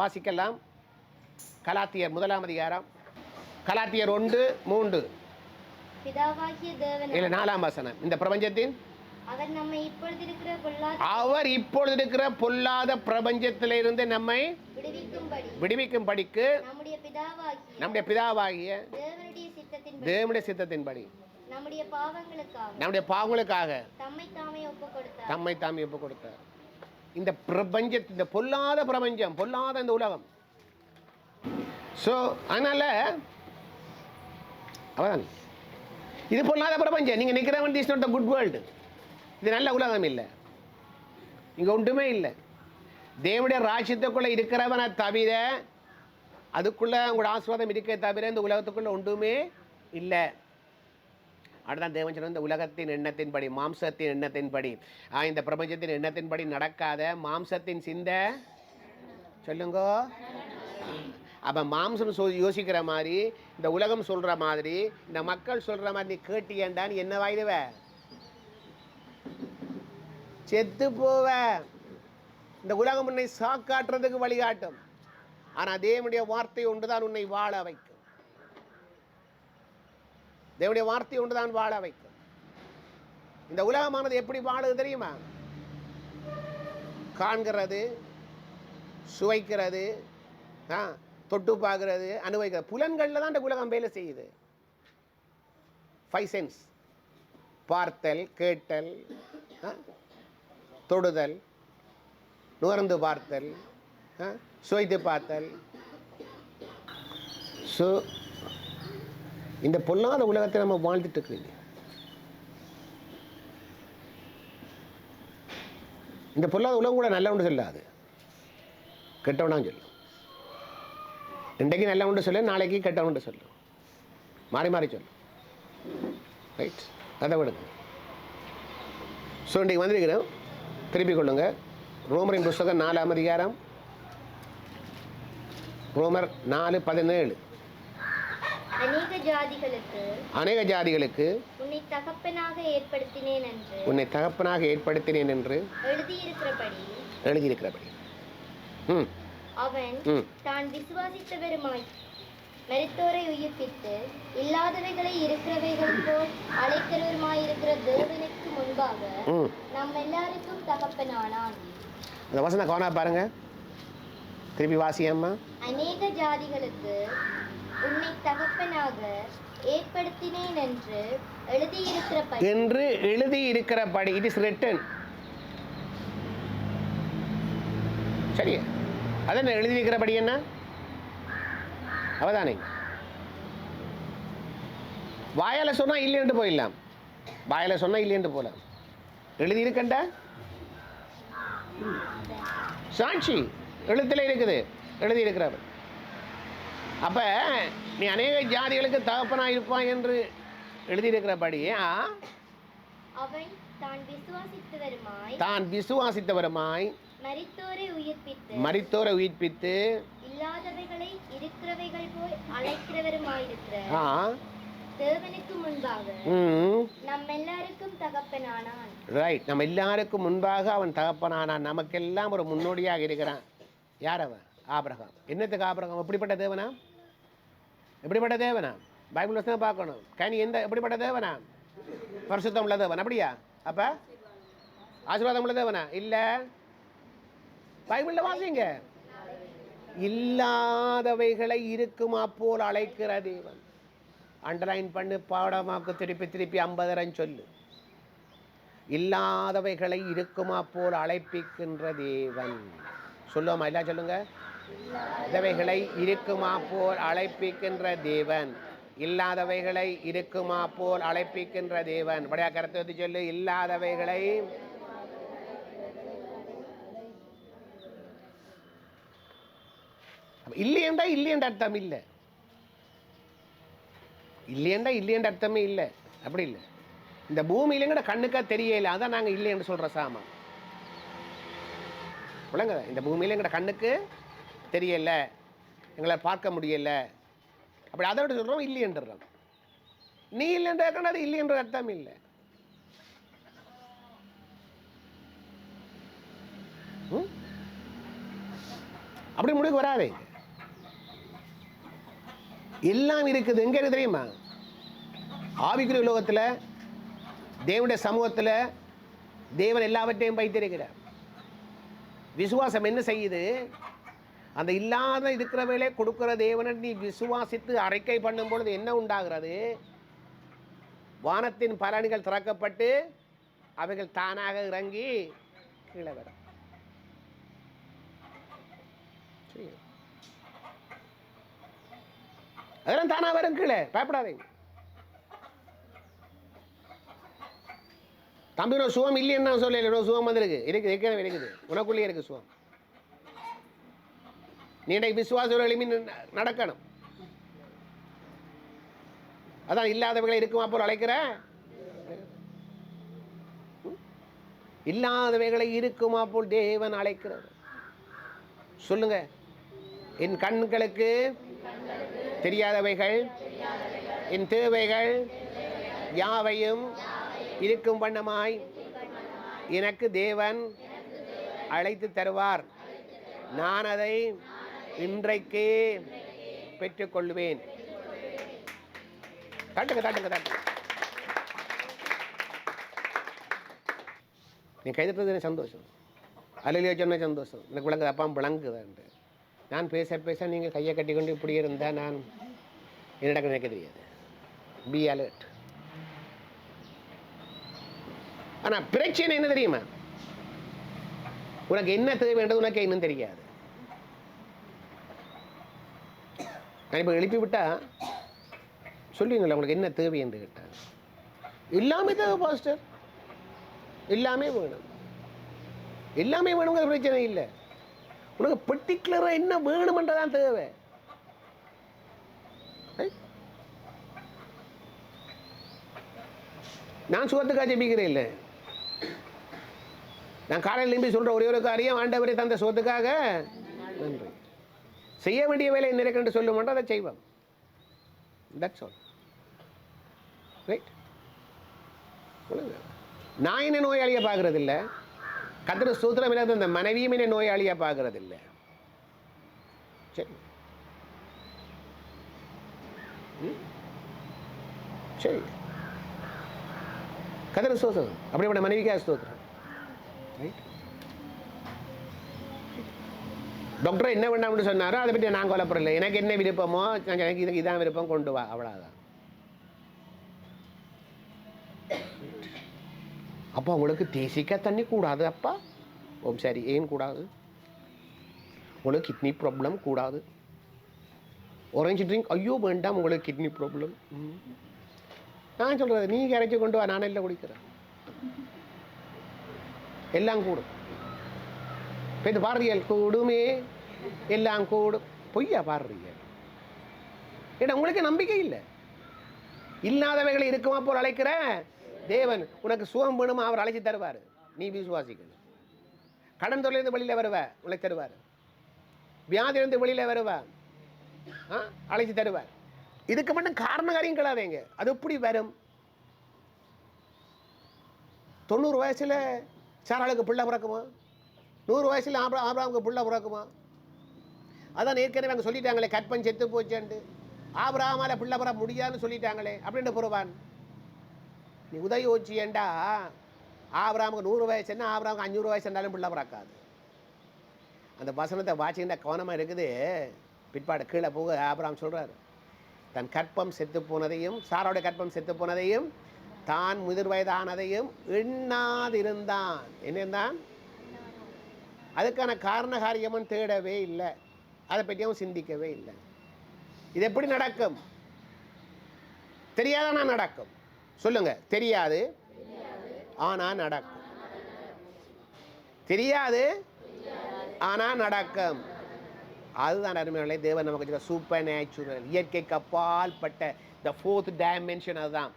வாசிக்கலாம். கலாத்தியர் 1 அதிகாரம், கலாத்தியர் 1:3 பிதாவாகிய தேவன் இல்ல 4 வசனம். இந்த பிரபஞ்சத்தின் அவர் இப்பொழுது இருக்கிற பொல்லாத பிரபஞ்சத்திலிருந்து நம்மை விடுவிக்கும்படிக்கு நம்முடைய பிதாவாகிய தேவனுடைய சித்தத்தின்படி நம்முடைய பாவங்களுக்காக தம்மை தாமே ஒப்பு கொடுத்தார். இந்த பிரபஞ்சம், இந்த பொல்லாத பிரபஞ்சம், பொல்லாத இந்த உலகம். ஸோ அதனால அவன் இது பொல்லாத பிரபஞ்சம். நீங்கள் நிற்கிறவன் is not the good world. இது நல்ல உலகம் இல்லை, இங்கே ஒன்றுமே இல்லை. தேவனுடைய ராஜ்யத்துக்குள்ளே இருக்கிறவனை தவிர, அதுக்குள்ளே உங்களோட ஆசீர்வாதம் இருக்க தவிர இந்த உலகத்துக்குள்ளே ஒன்றுமே இல்லை. அடுத்தான் தேவன் சொன்ன, இந்த உலகத்தின் எண்ணத்தின்படி, மாம்சத்தின் எண்ணத்தின்படி, இந்த பிரபஞ்சத்தின் எண்ணத்தின்படி நடக்காத மாம்சத்தின் சிந்தை சொல்லுங்க. அப்போ மாம்சம் யோசிக்கிற மாதிரி, இந்த உலகம் சொல்கிற மாதிரி, இந்த மக்கள் சொல்கிற மாதிரி நீ கேட்டியண்டான்னு என்ன வாயிடுவ? செத்து போவ. இந்த உலகம் உன்னை சாக்காட்டுறதுக்கு வழிகாட்டும். ஆனால் தேவனுடைய வார்த்தை ஒன்றுதான் உன்னை வாழ வைக்கும். தேவனுடைய வார்த்தை ஒன்றுதான் வாழ வைக்கும். இந்த உலகமானது எப்படி வாழுது தெரியுமா? காண்கிறது, சுவைக்கிறது, தொட்டு பார்க்கறது, அனுபவிக்கிறது. புலன்களில் தான் இந்த உலகம் வேலை செய்யுது. 5 சென்ஸ்: பார்த்தல், கேட்டல், தொடுதல், நுகர்ந்து பார்த்தல், சுவைத்து பார்த்தல். ஸோ இந்த பொல்லாத உலகத்தை நம்ம வாழ்ந்துட்டு இருக்கிறீங்க. இந்த பொல்லாத உலகம் கூட நல்ல ஒன்று சொல்லாது, கெட்டவனான்னு சொல்லும். இன்றைக்கு நல்ல ஒன்று சொல்ல, நாளைக்கு கெட்ட ஒன்று சொல்லும், மாறி மாறி சொல்லும். ரைட், அதை விடுங்க. ஸோ இன்றைக்கு வந்திருக்கிறோம், திருப்பிக் கொள்ளுங்க. ரோமரின் புஸ்தகம் 4 அதிகாரம், ரோமர் 4:17. அநேக ஜாதிகளுக்கு உன்னை தகப்பனாக ஏற்படுத்தினேன் என்று எழுதியிருக்கிறபடி அவன் தான் விசுவாசித்தவருமாய் மரித்தோரை உயிர்ப்பித்து இல்லாதவைகளை இருக்கிறவைகள் போல் அழைக்கிறவருமாயிருக்கிற தேவனுக்கு முன்பாக நம் எல்லாருக்கும் தகப்பனானான். அந்த வசனம் கவனமா பாருங்க, திருப்பி வாசியம்மா. அநேக ஜாதிகளுக்கு உன்னை தகப்பனாக ஏற்படுத்தினேன் என்று எழுதியிருக்கிறபடி இட் இஸ் ரிட்டன். சரியா? அதான் எழுதியிருக்கிறபடி என்ன அவதானே. வாயால சொன்னா இல்லைன்னு போயிடலாம், வாயால சொன்னா இல்லைன்னு போகலாம். எழுதியிருக்கண்டா சாட்சி எழுத்துல இருக்குது, எழுதியிருக்கிறவர். அப்ப நீ அநேக ஜாதிகளுக்கு தகப்பனா இருப்பான் என்று எழுதியிருக்கிறபடி தான் விசுவாசித்தவருமாய் மரித்தோரை உயிர்ப்பித்து இல்லாதவைகளை இருக்கிறவைகள் போல் அழைக்கிறவருமாயிருக்கிற தேவனுக்கு முன்பாக நம்ம எல்லாருக்கும் தகப்பனானான். ரைட், நம்ம எல்லாருக்கும் முன்பாக அவன் தகப்பனானான். நமக்கெல்லாம் ஒரு முன்னோடியாக இருக்கிறான். யார் அவன்? ஆபிரகாம். என்னத்துக்கு ஆபிரகாம்? எப்படிப்பட்ட தேவனா? எப்படிப்பட்ட தேவனா? பைபிள் வசனம் பார்க்கணும். கனி எந்த எப்படிப்பட்ட தேவனா? பரிசுத்தம் உள்ள தேவன். அப்படியா? அப்ப ஆசீர்வாதம் உள்ள தேவனா? இல்ல, பைபிள்ல வாசிங்க. இல்லாதவைகளை இருக்குமா போல் அழைக்கிற தேவன். அண்டர்லைன் பண்ணு, பாடமாக்கு, திருப்பி 50 சொல்லு. இல்லாதவைகளை இருக்குமா போல் அழைப்பிக்கின்ற தேவன். சொல்லுவோமா? எல்லாம் சொல்லுங்க. இல்லாதவைகளை இருக்குமா போல் அழைப்பிக்கின்ற தேவன். இல்லாதவைகளை இருக்குமா போல் அழைப்பிக்கின்ற தேவன். வடையா கருத்து வந்து சொல்லு. இல்லாதவைகளை இல்லையண்டா இல்லையன்ற அர்த்தம் இல்லை. இல்லையண்டா இல்லையன்ற அர்த்தமே இல்லை. அப்படி இல்லை. இந்த பூமியிலங்கட கண்ணுக்கா தெரியல, அதான் நாங்கள் இல்லைன்னு சொல்கிற சாமான். விளங்க, இந்த பூமியில எங்கட கண்ணுக்கு தெரியல, எங்களை பார்க்க முடியல, அப்படி அதை விட சொல்கிறோம் இல்லைன்றோம். நீ இல்லைன்ற அது இல்லைன்ற அர்த்தம் இல்லை. அப்படி முடிவுக்கு வராதே. எல்லாம் இருக்குது. எங்க இருக்கு தெரியுமா? ஆவிக்குரிய உலகத்தில், தேவனுடைய சமூகத்தில் தேவன் எல்லாவற்றையும் வைத்திருக்கிறார். விசுவாசம் என்ன செய்யுது? அந்த இல்லாத இருக்கிறவர்களே கொடுக்கிற தேவனை நீ விசுவாசித்து அறிக்கை பண்ணும் பொழுது என்ன உண்டாகிறது? வானத்தின் பலன்கள் திறக்கப்பட்டு அவைகள் தானாக இறங்கி கீழே வரும். அதெல்லாம் தானா வரும் கீழே, பயப்படாதீங்க. தம்பி ஒரு சுகம் இல்லைன்னு நான் சொல்லல, சுகம் வந்திருக்கு, இருக்குது, இருக்குது, உனக்குள்ளேயே இருக்கு சுகம். நீண்ட விசுவாச எளிமை நடக்கணும். அதான் இல்லாதவைகளை இருக்குமா போல் அழைக்கிற, இல்லாதவைகளை இருக்குமா போல் தேவன் அழைக்கிறது. சொல்லுங்க, என் கண்களுக்கு தெரியாதவைகள், என் தேவைகள் யாவையும் இருக்கும் வண்ணமாய் எனக்கு தேவன் அழைத்து தருவார். நான் அதை இன்றைக்கே பெற்றுக்கொள்வேன். தட்டுங்க தட்டுங்க தட்டுங்க. நீ கைதட்டுறது எனக்கு சந்தோஷம். அலையிலே சொன்ன சந்தோஷம் எனக்கு விளங்குது. அப்பா விளங்குதான்ட்டு நான் பேச பேச நீங்கள் கையை கட்டிக்கொண்டு இப்படி இருந்தால் நான் என்னடா நினைக்க தெரியாது. Be alert. ஆனால் பிரச்சனை என்ன தெரியுமா? உனக்கு என்ன தேவைன்றது உனக்கு இன்னும் தெரியாது. நான் இப்போ எழுப்பி விட்டா சொல்லுவீங்களா உங்களுக்கு என்ன தேவை என்று கேட்டால், எல்லாமே தேவை பாஸ்டர், எல்லாமே வேணும். எல்லாமே வேணுங்கிற பிரச்சனை இல்லை. உனக்கு பர்டிகுலராக என்ன வேணுமென்றதான் தேவை. நான் சுகத்துக்காக ஜெபிக்கிறேன் இல்லை. நான் காலையில் எழும்பி சொல்கிற ஒரே ஒரு காரியம், ஆண்டவரே தந்த சுகத்துக்காக நன்றி. செய்ய வேண்டிய வேலை என்ன இருக்குன்னு சொல்ல மாட்டோம், அதை செய்வோம். That's all. ரைட். நான் என்ன நோயாளியை பார்க்கறது இல்லை. கத்திர சூத்திரம் இல்லாத அந்த மனைவியும் என்ன நோயாளியாக பார்க்கறது இல்லை. சரி சரி, கத்திர சோத்திரம் அப்படிப்பட்ட மனைவிக்காக ஸ்தோத்திரம். ரைட். டாக்டர் என்ன வேண்டாம்னு சொன்னாரோ அதை பற்றி நான் கொல்லப்படலை. எனக்கு என்ன விருப்பமோ எனக்கு இதுக்கு இதான் விருப்பம், கொண்டு வா, அவ்வளோதான். அப்போ உங்களுக்கு தேசிக்க தண்ணி கூடாது அப்பா. ஓம் சரி, ஏன் கூடாது? உங்களுக்கு கிட்னி ப்ராப்ளம் கூடாது. ஆரஞ்சு ட்ரிங்க் ஐயோ வேண்டாம், உங்களுக்கு கிட்னி ப்ராப்ளம். நான் சொல்கிறது நீ இறச்சி கொண்டு வா, நான் எல்லாம் குடிக்கிறேன். எல்லாம் கூடும். இப்போ இது பாடுறீர்கள் கூடுமே, எல்லாம் கூடும். பொய்யா பாடுறீங்க? ஏன்னா உங்களுக்கு நம்பிக்கை இல்லை. இல்லாதவைகளை இருக்குமா போல் அழைக்கிற தேவன் உனக்கு சுகம் வேணுமா அவர் அழைச்சி தருவார். நீ விசுவாசிக்கணும். கடன் தொழிலிருந்து வெளியில் வருவ, உனக்கு தருவார். வியாதியிலிருந்து வெளியில் வருவ, அழைச்சி தருவார். இதுக்கு மட்டும் காரண காரியம் கிடாதீங்க. அது எப்படி வரும்? 90 வயசில் சாராளுக்கு பிள்ளை பிறக்குமா? 100 வயசில் ஆபிரகாமுக்கு பிள்ளை பிறக்குமா? அதான் ஏற்கனவே அங்கே சொல்லிட்டாங்களே, கற்பன் செத்து போச்சேன்ட்டு. ஆபிரகாமால பிள்ளை பிற முடியாதுன்னு சொல்லிட்டாங்களே, அப்படின்னு போடுவான். நீ உதவி வச்சியண்டா ஆபிரகாமுக்கு 100 வயசுன்னா ஆபிரகாமுக்கு 500 வயசு இருந்தாலும் பிள்ளை பிறக்காது. அந்த வசனத்தை வாட்சிக்கிட்ட கவனமாக இருக்குது. பிற்பாடு கீழே போக ஆபிரகாம் சொல்கிறார், தன் கற்பம் செத்து போனதையும் சாராவுடைய கற்பம் செத்து போனதையும் தான் முதிர் வயதானதையும் எண்ணாதிருந்தான். என்னந்தான்? அதுக்கான காரண காரியமும் தேடவே இல்லை, அதை பற்றியும் சிந்திக்கவே இல்லை. இது எப்படி நடக்கும்? தெரியாதானா நடக்கும்? சொல்லுங்க, தெரியாது ஆனா நடக்கும். தெரியாது ஆனா நடக்கும். அதுதான் அருமையானவர்களே, தேவன் நமக்கு சூப்பர் நேச்சுரல், இயற்கைக்கு அப்பால் பட்ட த 4th டைமென்ஷன். அதுதான்